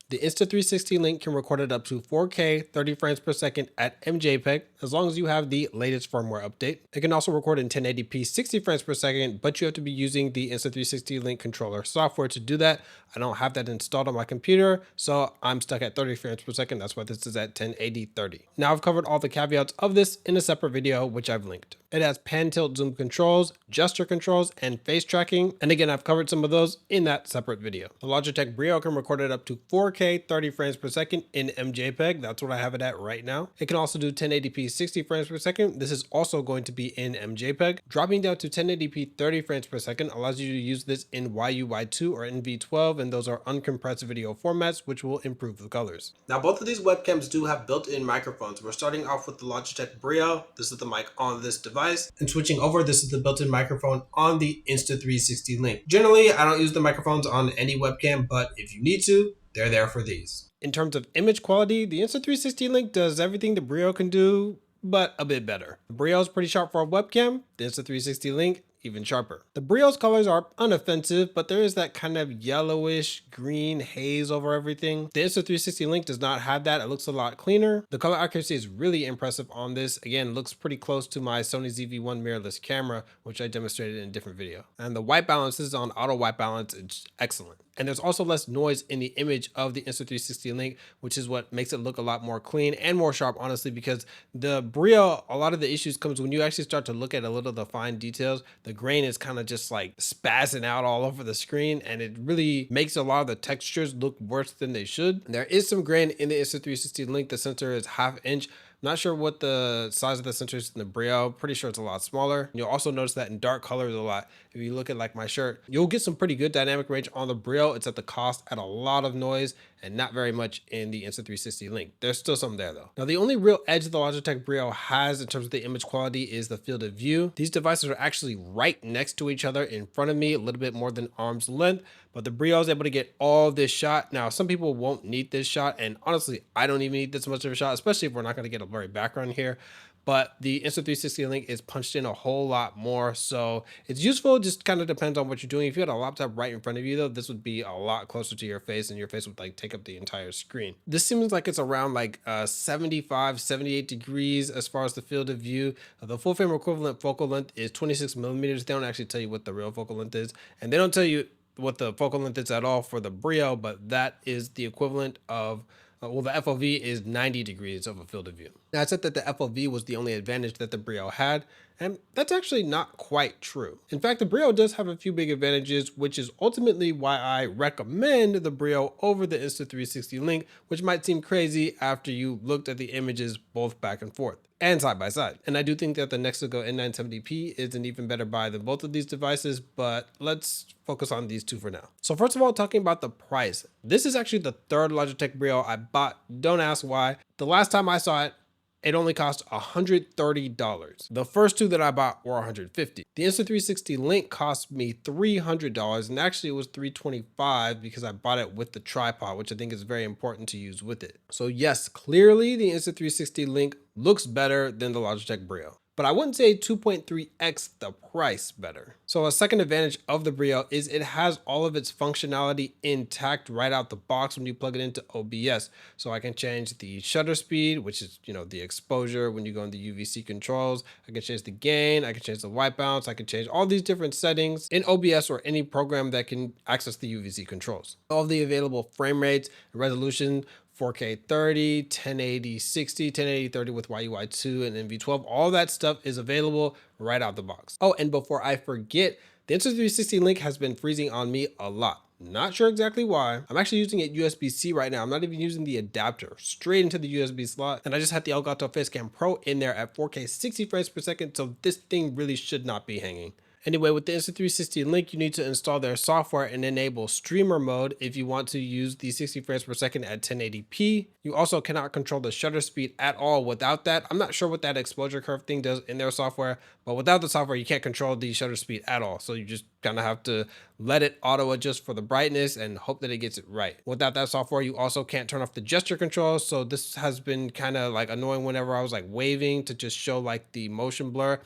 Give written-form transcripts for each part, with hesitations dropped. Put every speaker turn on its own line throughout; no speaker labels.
The Insta360 link can record it up to 4K 30 frames per second at MJPEG as long as you have the latest firmware update. It can also record in 1080p 60 frames per second, but you have to be using the Insta360 link controller software to do that. I don't have that installed on my computer, so I'm stuck at 30 frames per second. That's why this is at 1080 30. Now I've covered all the caveats of this in a separate video, which I've linked. It has pan, tilt, zoom controls, gesture controls, and face tracking. And again, I've covered some of those in that separate video. The Logitech Brio can record it up to 4K 30 frames per second in MJPEG. That's what I have it at right now. It can also do 1080p 60 frames per second. This is also going to be in MJPEG. Dropping down to 1080p 30 frames per second allows you to use this in YUY2 or NV12, and those are uncompressed video formats, which will improve the colors. Now, both of these webcams do have built-in microphones. We're starting off with the Logitech Brio. This is the mic on this device. And switching over, this is the built-in microphone on the Insta360 link. Generally, I don't use the microphones on any webcam, but if you need to, they're there for these. In terms of image quality, the Insta360 link does everything the Brio can do, but a bit better. The Brio is pretty sharp for a webcam. The Insta360 link, even sharper. The Brio's colors are unoffensive, but there is that kind of yellowish green haze over everything. The Insta360 link does not have that. It looks a lot cleaner. The color accuracy is really impressive on this. Again, looks pretty close to my Sony ZV-1 mirrorless camera, which I demonstrated in a different video. And the white balance is on auto white balance. It's excellent. And there's also less noise in the image of the Insta360 link, which is what makes it look a lot more clean and more sharp, honestly, because the Brio, a lot of the issues comes when you actually start to look at a little of the fine details. The grain is kind of just like spazzing out all over the screen, and it really makes a lot of the textures look worse than they should. There is some grain in the Insta360 link. The sensor is 1/2 inch. Not sure what the size of the sensor is in the Brio. Pretty sure it's a lot smaller. You'll also notice that in dark colors a lot. If you look at like my shirt, you'll get some pretty good dynamic range on the Brio. It's at the cost at a lot of noise and not very much in the Insta360 link. There's still some there though. Now the only real edge the Logitech Brio has in terms of the image quality is the field of view. These devices are actually right next to each other in front of me, a little bit more than arm's length, but the Brio is able to get all this shot. Now some people won't need this shot, and honestly, I don't even need this much of a shot, especially if we're not gonna get a blurry background here. But the Insta360 link is punched in a whole lot more, so it's useful. Just kind of depends on what you're doing. If you had a laptop right in front of you though, this would be a lot closer to your face, and your face would like take up the entire screen. This seems like it's around like 75 78 degrees as far as the field of view. The full frame equivalent focal length is 26 millimeters. They don't actually tell you what the real focal length is, and they don't tell you what the focal length is at all for the Brio, but that is the equivalent of well, the FOV is 90 degrees of a field of view. Now, I said that the FOV was the only advantage that the Brio had, and that's actually not quite true. In fact, the Brio does have a few big advantages, which is ultimately why I recommend the Brio over the Insta360 link, which might seem crazy after you looked at the images both back and forth and side by side. And I do think that the Nexigo N970p is an even better buy than both of these devices, but let's focus on these two for now. So first of all, talking about the price, this is actually the third Logitech Brio I bought. Don't ask why. The last time I saw it, it only cost $130. The first two that I bought were $150. The Insta360 link cost me $300, and actually it was $325 because I bought it with the tripod, which I think is very important to use with it. So yes, clearly the Insta360 link looks better than the Logitech Brio, but I wouldn't say 2.3x the price better. So a second advantage of the Brio is it has all of its functionality intact right out the box when you plug it into OBS. So I can change the shutter speed, which is, the exposure when you go into UVC controls. I can change the gain, I can change the white balance, I can change all these different settings in OBS or any program that can access the UVC controls. All the available frame rates and resolution, 4K 30, 1080 60, 1080 30 with YUY2 and NV12. All that stuff is available right out the box. Oh, and before I forget, the Insta360 link has been freezing on me a lot. Not sure exactly why. I'm actually using it USB-C right now. I'm not even using the adapter, straight into the USB slot. And I just had the Elgato Facecam Pro in there at 4K 60 frames per second. So this thing really should not be hanging. Anyway, with the Insta360 link, you need to install their software and enable streamer mode if you want to use the 60 frames per second at 1080p. You also cannot control the shutter speed at all without that. I'm not sure what that exposure curve thing does in their software, but without the software, you can't control the shutter speed at all. So you just kind of have to let it auto adjust for the brightness and hope that it gets it right. Without that software, you also can't turn off the gesture controls. So this has been kind of like annoying whenever I was like waving to just show like the motion blur.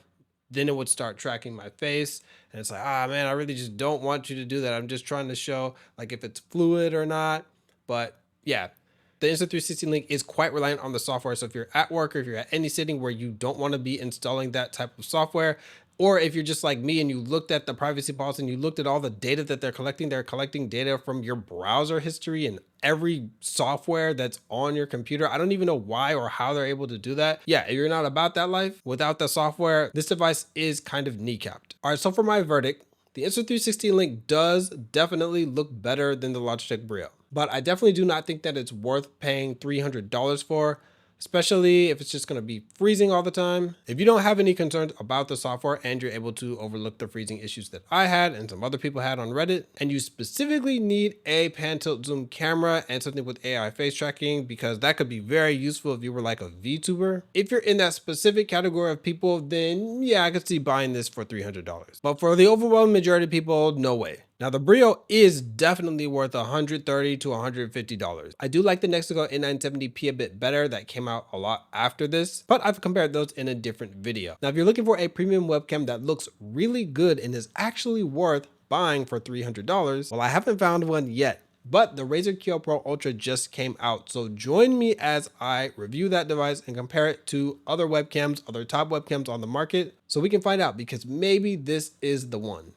Then it would start tracking my face, and it's like, ah, man, I really just don't want you to do that. I'm just trying to show like if it's fluid or not, but Yeah, the Insta360 link is quite reliant on the software. So if you're at work or if you're at any setting where you don't want to be installing that type of software, or if you're just like me and you looked at the privacy policy and you looked at all the data that they're collecting data from your browser history and every software that's on your computer. I don't even know why or how they're able to do that. Yeah, if you're not about that life without the software, this device is kind of kneecapped. All right, so for my verdict, the Insta360 link does definitely look better than the Logitech Brio, but I definitely do not think that it's worth paying $300 for, especially if it's just going to be freezing all the time. If you don't have any concerns about the software and you're able to overlook the freezing issues that I had and some other people had on Reddit, and you specifically need a pan tilt zoom camera and something with AI face tracking, because that could be very useful if you were like a VTuber. If you're in that specific category of people, then yeah, I could see buying this for $300. But for the overwhelming majority of people, no way. Now the Brio is definitely worth $130 to $150. I do like the Nexago A970P a bit better, that came out a lot after this, but I've compared those in a different video. Now if you're looking for a premium webcam that looks really good and is actually worth buying for $300, well, I haven't found one yet. But the Razer Kiyo Pro Ultra just came out, so join me as I review that device and compare it to other webcams, other top webcams on the market, so we can find out, because maybe this is the one.